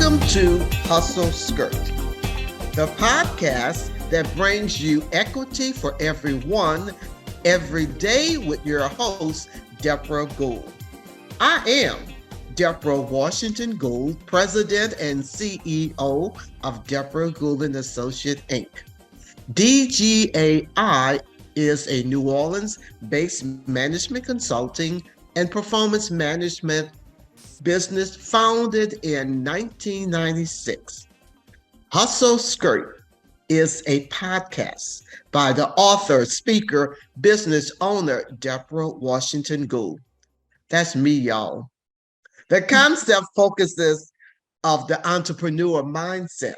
Welcome to Hustle Skirt, the podcast that brings you equity for everyone every day with your host, Debra Gould. I am Debra Washington Gould, President and CEO of Debra Gould and Associate Inc. DGAI is a New Orleans-based management consulting and performance management business founded in 1996. Hustle Skirt is a podcast by the author, speaker, business owner, Debra Washington Gould. That's me, y'all. The concept focuses of the entrepreneur mindset,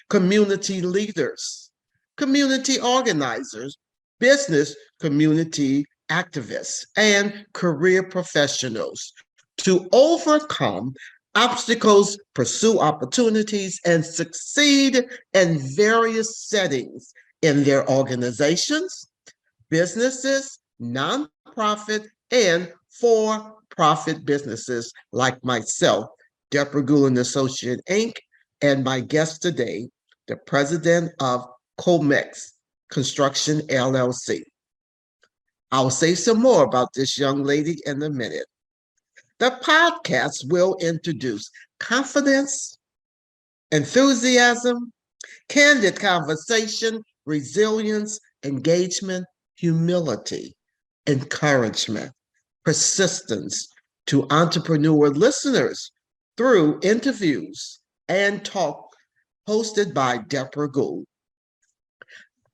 community leaders, community organizers, business community activists, and career professionals to overcome obstacles, pursue opportunities, and succeed in various settings in their organizations, businesses, nonprofit, and for-profit businesses like myself, Debra Gould and Associate Inc., and my guest today, the president of Colmex Construction, LLC. I'll say some more about this young lady in a minute. The podcast will introduce confidence, enthusiasm, candid conversation, resilience, engagement, humility, encouragement, persistence to entrepreneur listeners through interviews and talk hosted by Debra Gould.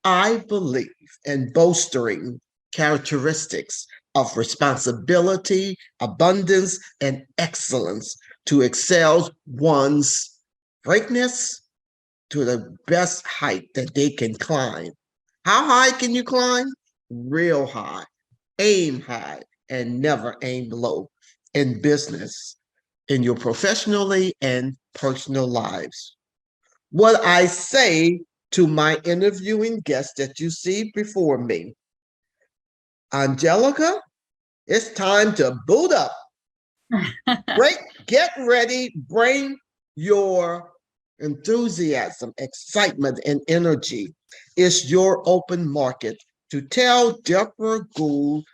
I believe in bolstering characteristics of responsibility, abundance, and excellence to excel one's greatness to the best height that they can climb. How high can you climb? Real high. Aim high and never aim low in business, in your professionally and personal lives. What I say to my interviewing guests that you see before me, Angelica, it's time to boot up. Get ready, bring your enthusiasm, excitement, and energy. It's your open market to tell Debra Gould,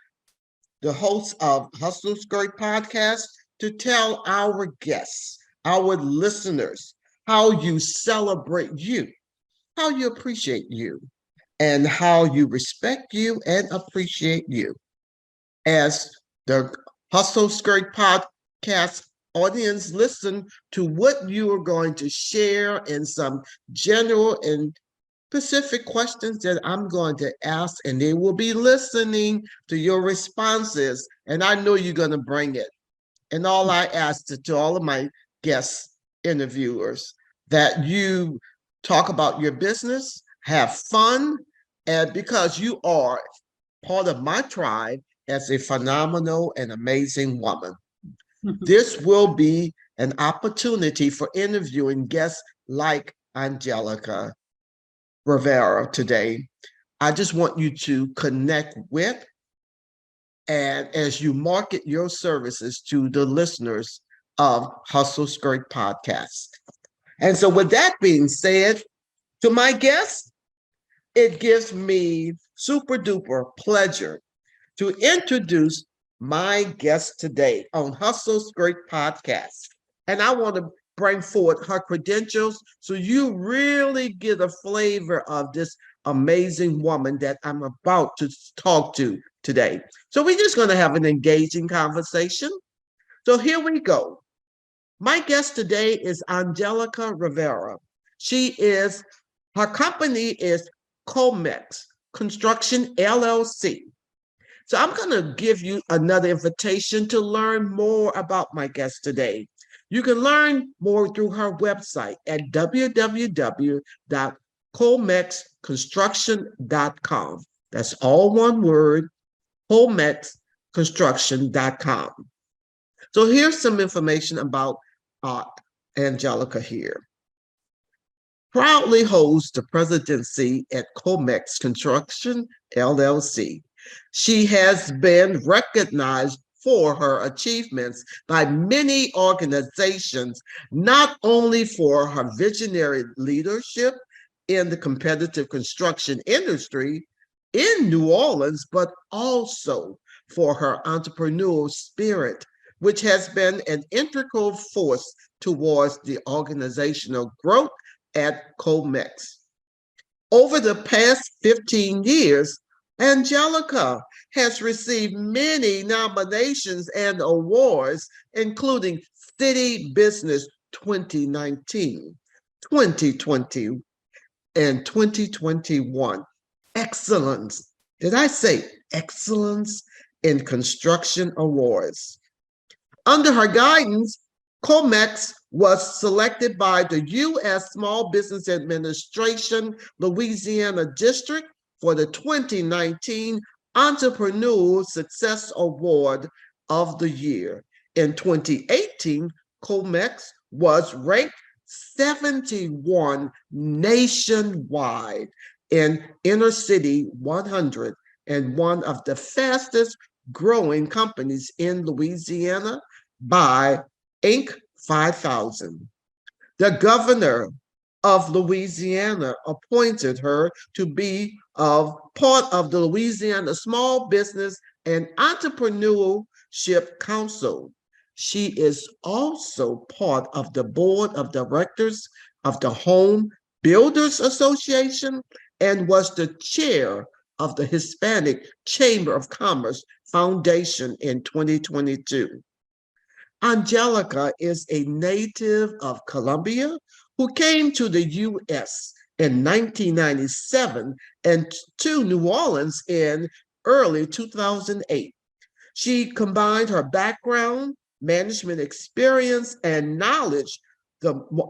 the host of Hustle Skirt Podcast, to tell our guests, our listeners, how you celebrate you, how you appreciate you, and how you respect you and appreciate you. As the Hustle Skirt Podcast audience listen to what you are going to share and some general and specific questions that I'm going to ask, and they will be listening to your responses, and I know you're going to bring it. And all I ask to all of my guest interviewers that you talk about your business, have fun, and because you are part of my tribe as a phenomenal and amazing woman. This will be an opportunity for interviewing guests like Angelica Rivera today. I just want you to connect with, and as you market your services to the listeners of Hustle Skirt Podcast. And so with that being said, to my guests, it gives me super duper pleasure to introduce my guest today on Hustle Skirt Podcast. And I want to bring forward her credentials so you really get a flavor of this amazing woman that I'm about to talk to today. So we're just going to have an engaging conversation. So here we go. My guest today is Angelica Rivera. Her company is Colmex Construction, LLC. So I'm going to give you another invitation to learn more about my guest today. You can learn more through her website at www.colmexconstruction.com. That's all one word, colmexconstruction.com. So here's some information about Angelica here. Proudly holds the presidency at Colmex Construction, LLC. She has been recognized for her achievements by many organizations, not only for her visionary leadership in the competitive construction industry in New Orleans, but also for her entrepreneurial spirit, which has been an integral force towards the organizational growth at Colmex. Over the past 15 years, Angelica has received many nominations and awards, including City Business 2019, 2020, and 2021. Excellence. Did I say excellence in construction awards? Under her guidance, Colmex was selected by the U.S. Small Business Administration Louisiana District for the 2019 Entrepreneurial Success Award of the Year. In 2018, Colmex was ranked 71 nationwide in Inner City 100 and one of the fastest growing companies in Louisiana by Inc. 5000. The governor of Louisiana appointed her to be part of the Louisiana Small Business and Entrepreneurship Council. She is also part of the board of directors of the Home Builders Association and was the chair of the Hispanic Chamber of Commerce Foundation in 2022. Angelica is a native of Colombia who came to the U.S. in 1997 and to New Orleans in early 2008. She combined her background, management experience, and knowledge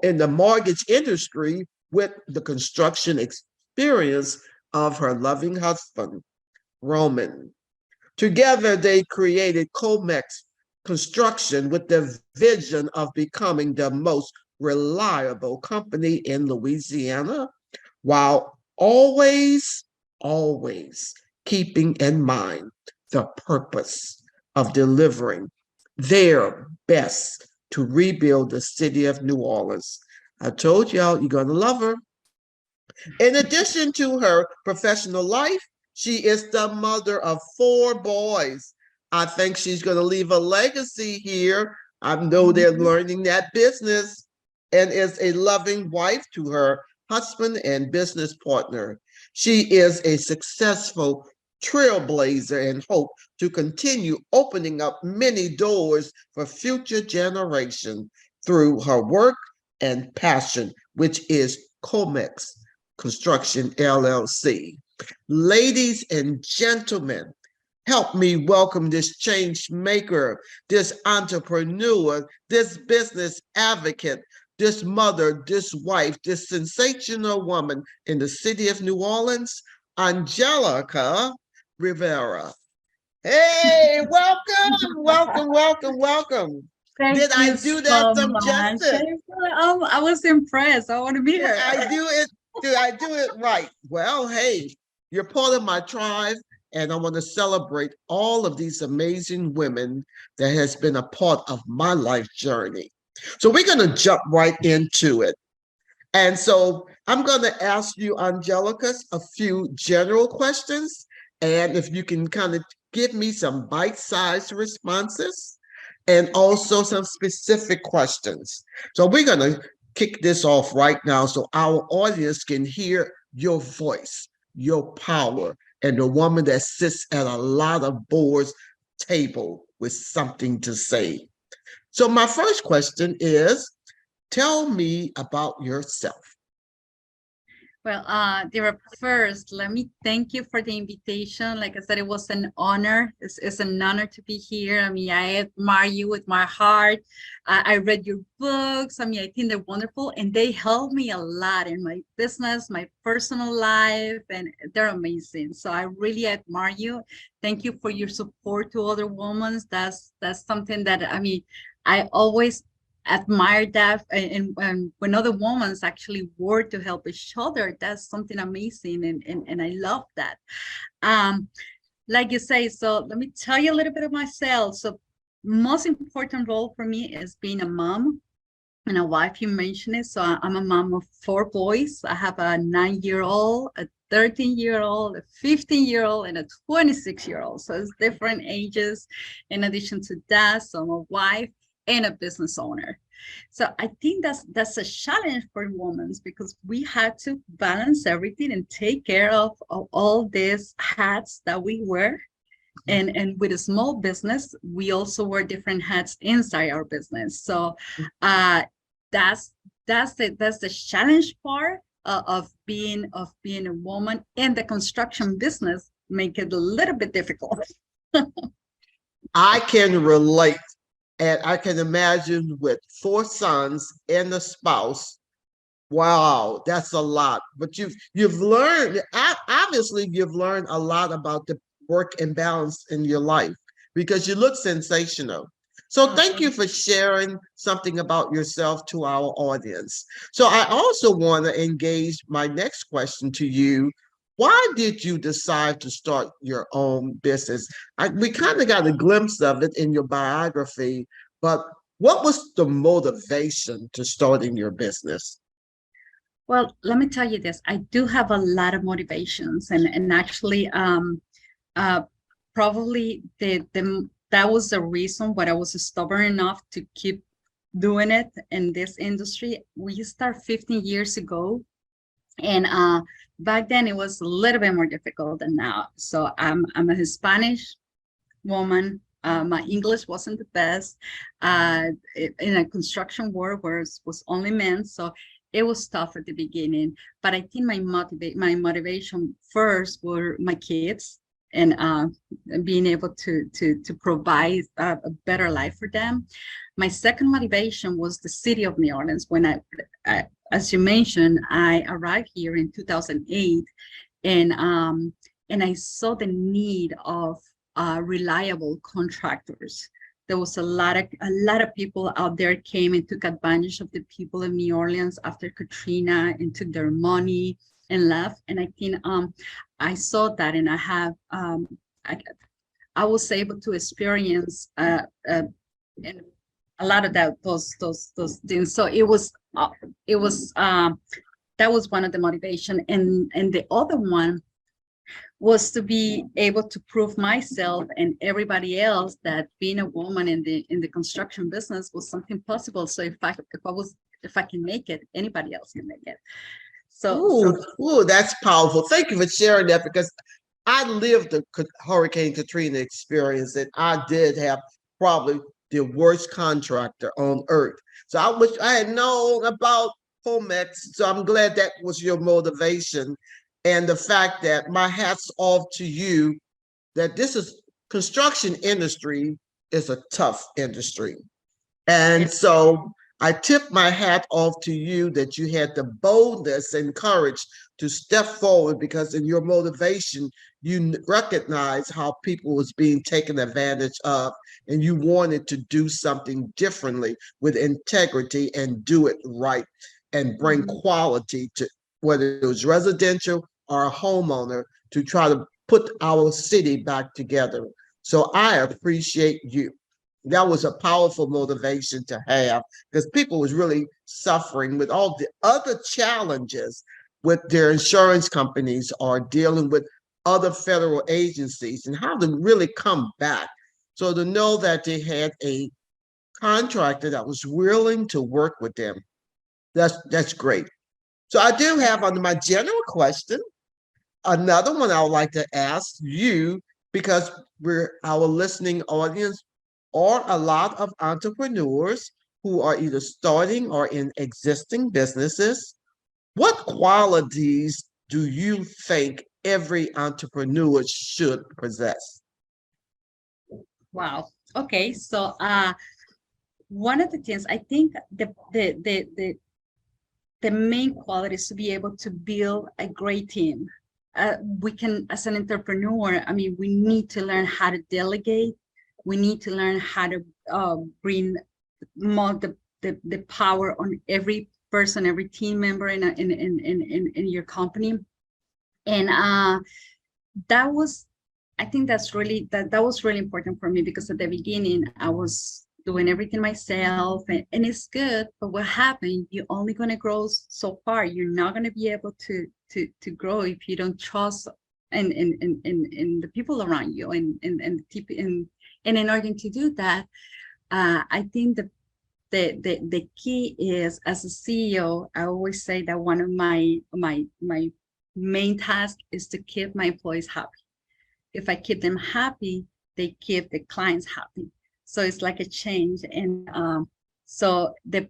in the mortgage industry with the construction experience of her loving husband, Roman. Together, they created Colmex Construction with the vision of becoming the most reliable company in Louisiana, while always keeping in mind the purpose of delivering their best to rebuild the city of New Orleans. I told y'all, you're going to love her. In addition to her professional life, she is the mother of 4 boys. I think she's going to leave a legacy here. I know they're learning that business, and is a loving wife to her husband and business partner. She is a successful trailblazer and hope to continue opening up many doors for future generations through her work and passion, which is Colmex Construction, LLC. Ladies and gentlemen, help me welcome this change maker, this entrepreneur, this business advocate, this mother, this wife, this sensational woman in the city of New Orleans, Angelica Rivera. Hey, welcome. Did I do that some justice? I was impressed. I want to meet her. Did I do it right? Well, hey, you're part of my tribe, and I want to celebrate all of these amazing women that has been a part of my life journey. So we're going to jump right into it. And so I'm going to ask you, Angelica, a few general questions. And if you can kind of give me some bite-sized responses and also some specific questions. So we're going to kick this off right now so our audience can hear your voice, your power, and the woman that sits at a lot of boards table with something to say. So my first question is, tell me about yourself. Well, Debra, first, let me thank you for the invitation. Like I said, it was an honor. It's an honor to be here. I mean, I admire you with my heart. I read your books. I mean, I think they're wonderful, and they help me a lot in my business, my personal life, and they're amazing. So I really admire you. Thank you for your support to other women. That's something that, I mean, I always admire that, and when other women actually work to help each other, that's something amazing, and I love that. Like you say, so let me tell you a little bit of myself. So most important role for me is being a mom and a wife. You mentioned it. So I'm a mom of 4 boys. I have a 9-year-old, a 13-year-old, a 15-year-old, and a 26-year-old. So it's different ages. In addition to that, so I'm a wife and a business owner. So I think that's a challenge for women because we had to balance everything and take care of all these hats that we wear. And with a small business, we also wear different hats inside our business. So that's the challenge part of being a woman in the construction business, make it a little bit difficult. I can relate, and I can imagine with 4 sons and a spouse. Wow, that's a lot. But you've learned, obviously you've learned a lot about the work and balance in your life because you look sensational. So thank you for sharing something about yourself to our audience. So I also want to engage my next question to you. Why did you decide to start your own business? We kind of got a glimpse of it in your biography, but what was the motivation to starting your business? Well, let me tell you this. I do have a lot of motivations, and actually, uh, probably that was the reason why I was stubborn enough to keep doing it in this industry. We started 15 years ago, and back then it was a little bit more difficult than now. So I'm a Hispanic woman. My English wasn't the best in a construction world where it was only men. So it was tough at the beginning, but I think my motivation first were my kids and being able to provide a better life for them. My second motivation was the city of New Orleans. When as you mentioned, I arrived here in 2008, and I saw the need of reliable contractors. There was a lot of people out there came and took advantage of the people in New Orleans after Katrina and took their money and left. And I think I saw that, and I was able to experience and a lot of those things. So it was that was one of the motivation, and the other one was to be able to prove myself and everybody else that being a woman in the construction business was something possible. So if I can make it, anybody else can make it. Ooh, that's powerful. Thank you for sharing that because I lived the Hurricane Katrina experience, and I did have probably the worst contractor on earth. So I wish I had known about Colmex. So I'm glad that was your motivation. And the fact that my hat's off to you, that this is construction industry is a tough industry. And so I tip my hat off to you that you had the boldness and courage to step forward because in your motivation, you recognize how people was being taken advantage of and you wanted to do something differently with integrity and do it right and bring quality to whether it was residential or a homeowner to try to put our city back together. So I appreciate you. That was a powerful motivation to have because people was really suffering with all the other challenges with their insurance companies or dealing with other federal agencies and how to really come back. So to know that they had a contractor that was willing to work with them, that's great. So I do have under my general question, another one I would like to ask you because our listening audience are a lot of entrepreneurs who are either starting or in existing businesses. What qualities do you think every entrepreneur should possess? Wow. Okay. So one of the things I think the main quality is to be able to build a great team. We can, as an entrepreneur, I mean, we need to learn how to delegate. We need to learn how to bring more the power on every person, every team member in your company. And that was I think that's really that was really important for me, because at the beginning I was doing everything myself, and it's good, but what happened, you're only going to grow so far. You're not going to be able to grow if you don't trust in the people around you, and in order to do that, I think the key is, as a CEO, I always say that one of my main tasks is to keep my employees happy. If I keep them happy, they keep the clients happy. So it's like a change. And so the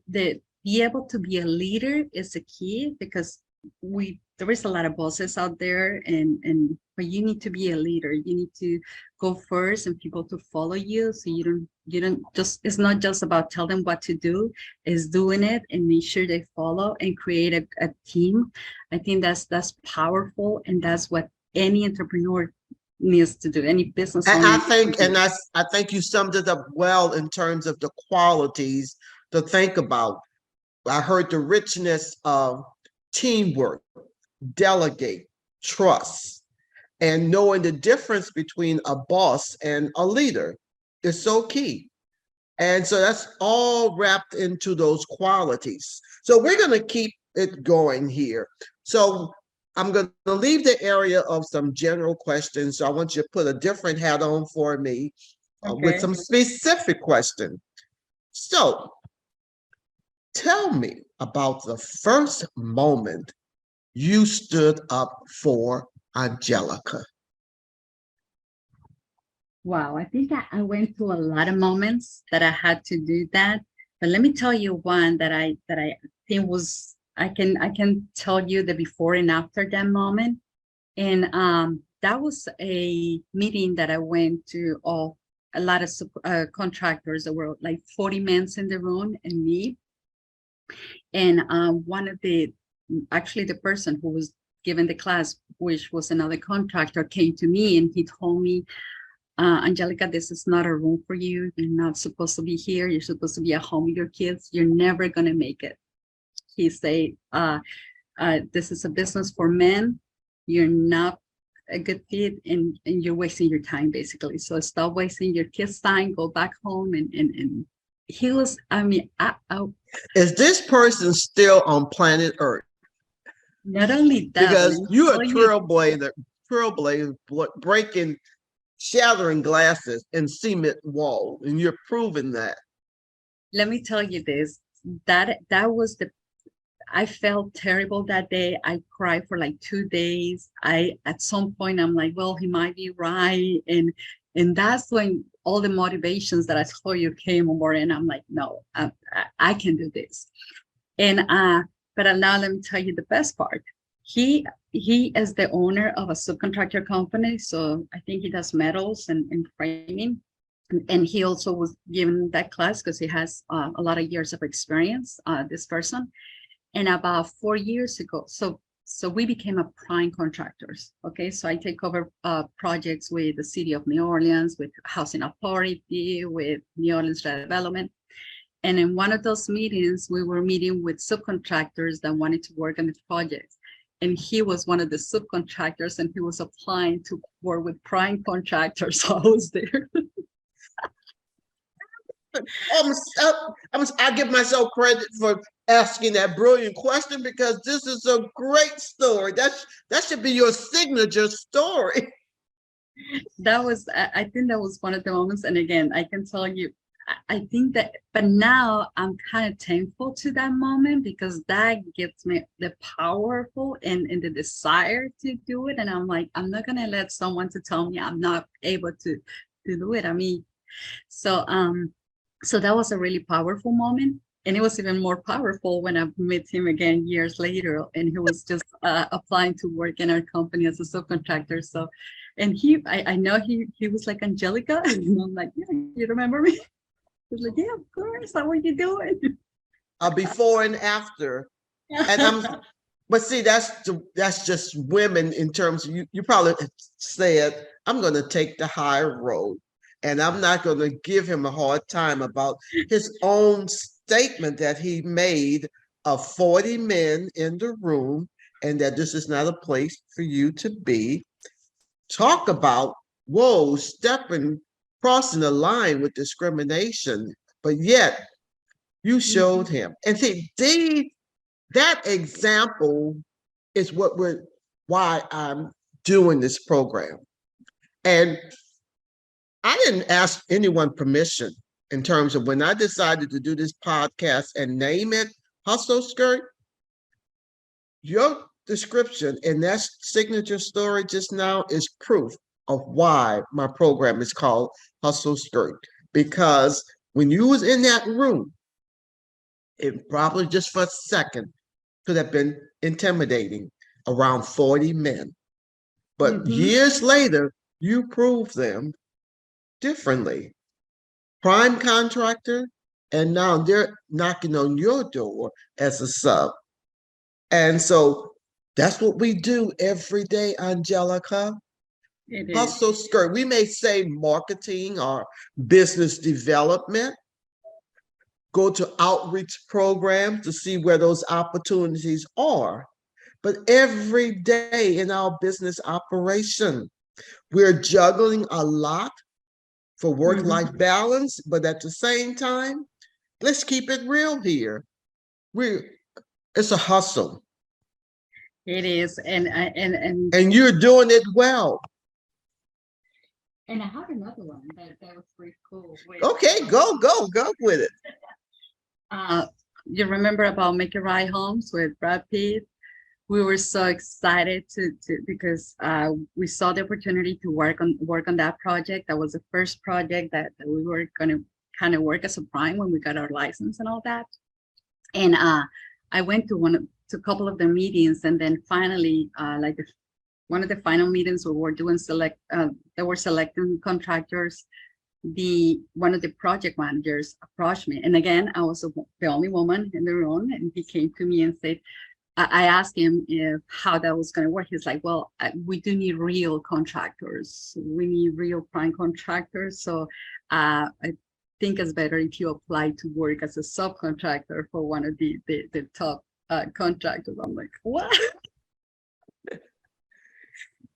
be able to be a leader is a key, because there is a lot of bosses out there, but you need to be a leader. You need to go first and people to follow you. So you don't just, it's not just about tell them what to do, it's doing it and make sure they follow and create a team. I think that's powerful, and that's what any entrepreneur needs to do, any business And owner. I think you summed it up well in terms of the qualities to think about. I heard the richness of teamwork, delegate, trust, and knowing the difference between a boss and a leader is so key. And so that's all wrapped into those qualities. So we're going to keep it going here. So I'm going to leave the area of some general questions. So I want you to put a different hat on for me with some specific questions. So tell me about the first moment you stood up for Angelica. Wow, I think I went through a lot of moments that I had to do that. But let me tell you one that I think was, I can tell you the before and after that moment. And that was a meeting that I went to of a lot of contractors. There were like 40 men in the room and me. And one of actually the person who was giving the class, which was another contractor, came to me and he told me, Angelica, this is not a room for you. You're not supposed to be here. You're supposed to be at home with your kids. You're never going to make it. He said, this is a business for men. You're not a good fit, and you're wasting your time, basically. So stop wasting your kids' time, go back home. And he was, I mean, is this person still on planet Earth? Not only that, because you're a trailblazer, breaking, shattering glasses and cement walls, and you're proving that. Let me tell you this, that was I felt terrible that day. I cried for like 2 days. At some point, I'm like, well, he might be right. And that's when all the motivations that I told you came on board. And I'm like, no, I can do this. And, but now let me tell you the best part. He is the owner of a subcontractor company. So I think he does metals and framing. And he also was given that class because he has a lot of years of experience, this person. And about 4 years ago, so we became a prime contractors. Okay, so I take over projects with the city of New Orleans, with Housing Authority, with New Orleans Development. And in one of those meetings, we were meeting with subcontractors that wanted to work on the projects. And he was one of the subcontractors, and he was applying to work with prime contractors. So I was there. I give myself credit for asking that brilliant question, because this is a great story. That should be your signature story. That was, I think that was one of the moments. And again, I can tell you, I think that, but now I'm kind of thankful to that moment, because that gives me the powerful and the desire to do it. And I'm like, I'm not gonna let someone to tell me I'm not able to do it. I mean, so that was a really powerful moment. And it was even more powerful when I met him again years later, and he was just applying to work in our company as a subcontractor. So, and I know he was like, Angelica, and I'm like, yeah, you remember me? He was like, yeah, of course. How are you doing? Before and after, and but see, that's just women in terms of you probably said, I'm going to take the high road. And I'm not going to give him a hard time about his own statement that he made of 40 men in the room, and that this is not a place for you to be. Talk about whoa, stepping, crossing the line with discrimination, but yet you showed him. And see, that example is why I'm doing this program. And I didn't ask anyone permission in terms of when I decided to do this podcast and name it Hustle Skirt. Your description and that signature story just now is proof of why my program is called Hustle Skirt. Because when you was in that room, it probably just for a second could have been intimidating, around 40 men. But years later, you proved them differently. Prime contractor, and now they're knocking on your door as a sub. And so that's what we do every day, Angelica. Hustle Skirt. We may say marketing or business development, go to outreach programs to see where those opportunities are. But every day in our business operation, we're juggling a lot for work-life balance, but at the same time, let's keep it real here. It's a hustle. It is, and you're doing it well. And I have another one that was pretty cool. Okay, go with it. You remember about Make It Right Homes with Brad Pitt? We were so excited to because we saw the opportunity to work on that project. That was the first project that we were going to kind of work as a prime when we got our license and all that. And I went to a couple of the meetings, and then finally, one of the final meetings we were doing they were selecting contractors. One of the project managers approached me, and again, I was the only woman in the room, and he came to me and said, I asked him how that was going to work. He's like, well, we do need real contractors. We need real prime contractors. So I think it's better if you apply to work as a subcontractor for one of the top contractors. I'm like, what?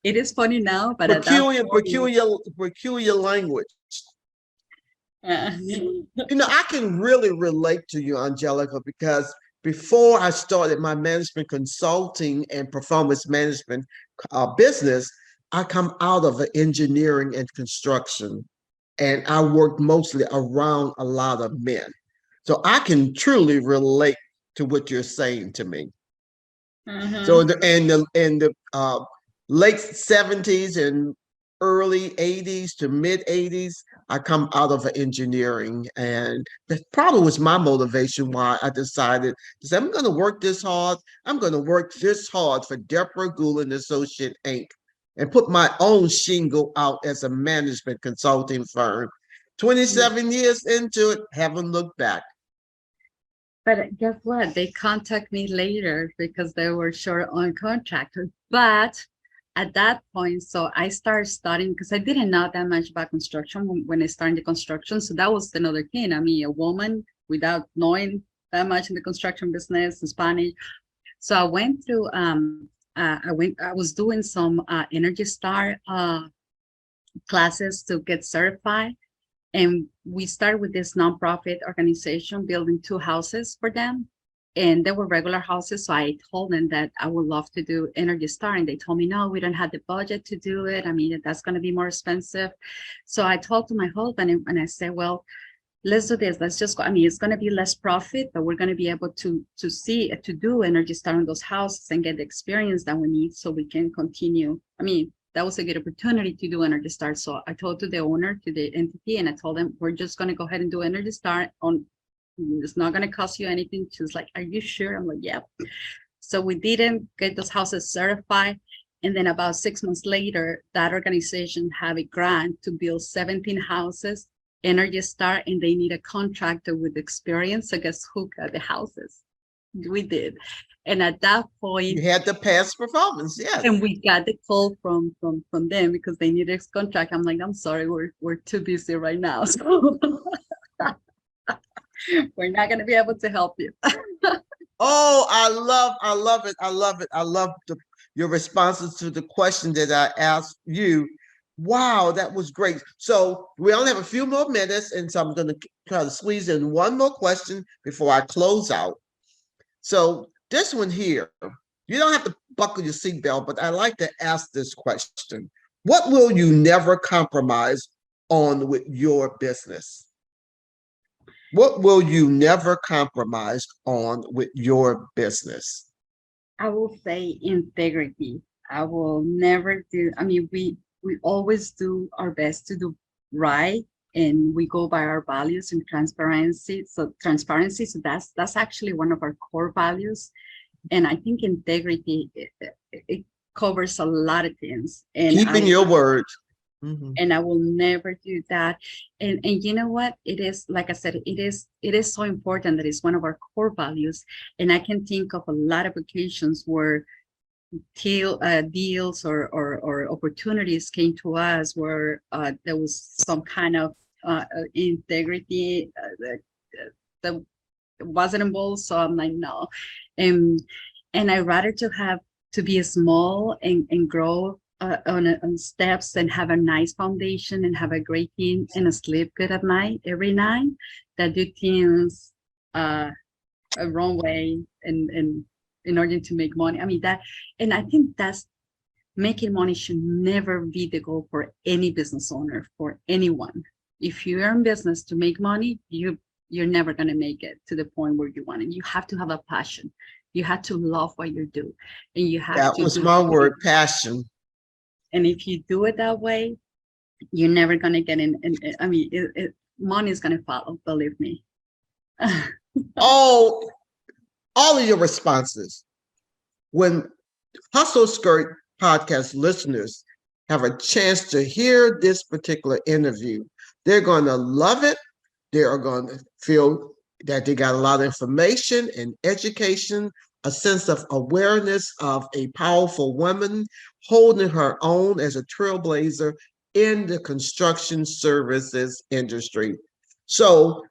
It is funny now, but peculiar language. I can really relate to you, Angelica, because before I started my management consulting and performance management business, I come out of engineering and construction, and I worked mostly around a lot of men. So I can truly relate to what you're saying to me. So in the late 70s and early 80s to mid 80s, I come out of engineering, and that probably was my motivation why I decided to say, I'm going to work this hard. I'm going to work this hard for Debra Gould and Associate Inc. and put my own shingle out as a management consulting firm. 27 years into it, haven't looked back. But guess what? They contact me later because they were short on contractors. But at that point, so I started studying because I didn't know that much about construction when I started the construction. So that was another thing. I mean, a woman without knowing that much in the construction business in Spanish. So I went through, I was doing some Energy Star classes to get certified. And we started with this nonprofit organization building 2 houses for them. And they were regular houses. So I told them that I would love to do Energy Star. And they told me, no, we don't have the budget to do it. I mean, that's going to be more expensive. So I talked to my husband and I said, well, let's do this. Let's just go. I mean, it's going to be less profit, but we're going to be able to do Energy Star in those houses and get the experience that we need so we can continue. I mean, that was a good opportunity to do Energy Star. So I told to the owner, to the entity, and I told them, we're just going to go ahead and do Energy Star it's not going to cost you anything. She was like, are you sure? I'm like, yeah. So we didn't get those houses certified. And then about 6 months later, that organization had a grant to build 17 houses, Energy Star, and they need a contractor with experience. So guess who got the houses? We did. And at that point, you had the past performance, yes. And we got the call from them because they needed a contract. I'm like, I'm sorry, we're too busy right now. So we're not going to be able to help you. Oh, I love it. I love your responses to the question that I asked you. Wow, that was great. So we only have a few more minutes, and so I'm going to try to squeeze in one more question before I close out. So this one here, you don't have to buckle your seatbelt, but I like to ask this question. What will you never compromise on with your business? What will you never compromise on with your business? I will say integrity. I will never do, I mean, we always do our best to do right, and we go by our values and transparency. So that's actually one of our core values. And I think integrity, it covers a lot of things. Keeping your word. Mhm. And I will never do that. And you know what? It is, like I said, it is so important that it's one of our core values. And I can think of a lot of occasions where deals or opportunities came to us where there was some kind of integrity that wasn't involved. So I'm like, no. And I rather to be small and grow on steps and have a nice foundation and have a great team and sleep good at night every night that do things a wrong way and in order to make money. I mean that, and I think that's making money should never be the goal for any business owner, for anyone. If you're in business to make money, you're never going to make it to the point where you want it. You have to have a passion. You have to love what you do, and you have That to. was my word, passion. And if you do it that way, you're never going to get in. And I mean, money is going to follow. Believe me. Oh, all of your responses. When Hustle Skirt podcast listeners have a chance to hear this particular interview, they're going to love it. They are going to feel that they got a lot of information and education, a sense of awareness of a powerful woman holding her own as a trailblazer in the construction services industry. So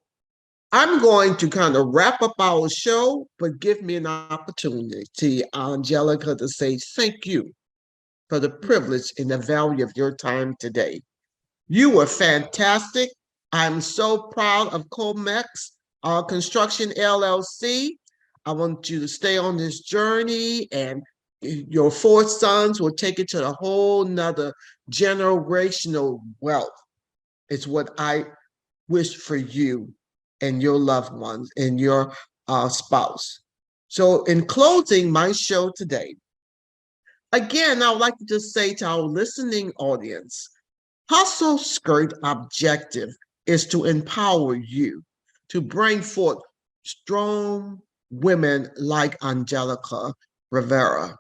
I'm going to kind of wrap up our show, but give me an opportunity, Angelica, to say thank you for the privilege and the value of your time today. You were fantastic. I'm so proud of Colmex Construction LLC. I want you to stay on this journey, and your 4 sons will take it to a whole nother generational wealth. It's what I wish for you and your loved ones and your spouse. So in closing my show today, again, I would like to just say to our listening audience, Hustle Skirt objective is to empower you to bring forth strong women like Angelica Rivera.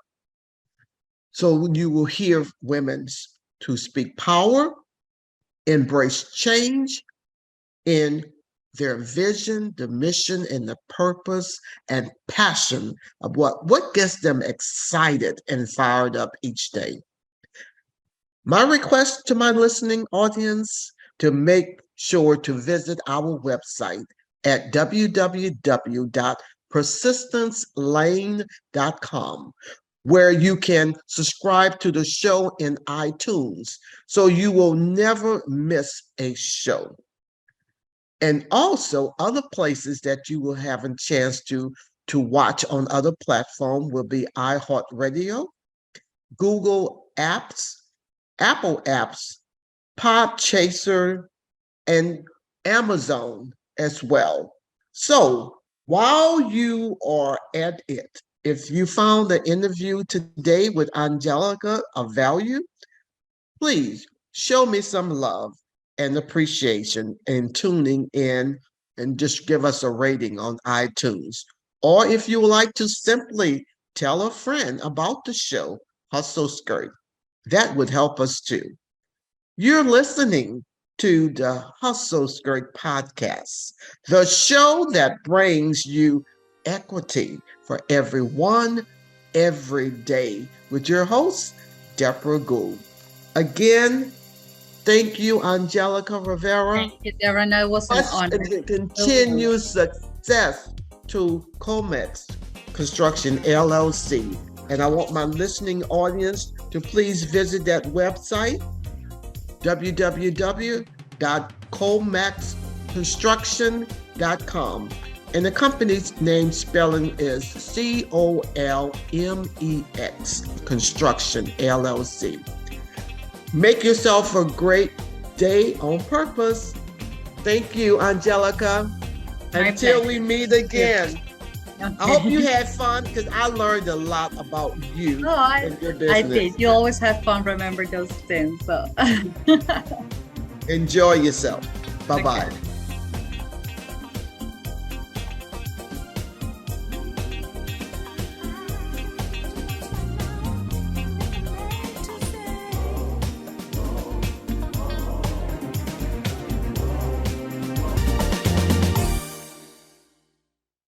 So you will hear women to speak power, embrace change in their vision, the mission, and the purpose and passion of what gets them excited and fired up each day. My request to my listening audience to make sure to visit our website at www.persistencelane.com, where you can subscribe to the show in iTunes so you will never miss a show. And also other places that you will have a chance to watch on other platforms will be iHeartRadio, Google Apps, Apple Apps, Podchaser, and Amazon as well. So while you are at it, if you found the interview today with Angelica of value, please show me some love and appreciation in tuning in and just give us a rating on iTunes. Or if you would like to simply tell a friend about the show, Hustle Skirt, that would help us too. You're listening to the Hustle Skirt podcast, the show that brings you equity for everyone, every day, with your host, Debra Gould. Again, thank you, Angelica Rivera. Thank you, Debra. No, it was an honor. Continue success to Colmex Construction LLC. And I want my listening audience to please visit that website www.colmexconstruction.com. And the company's name spelling is Colmex Construction, LLC. Make yourself a great day on purpose. Thank you, Angelica. Until we meet again. Okay. I hope you had fun because I learned a lot about you and your business. I did. You always have fun. Remember those things. So Enjoy yourself. Bye-bye. Okay.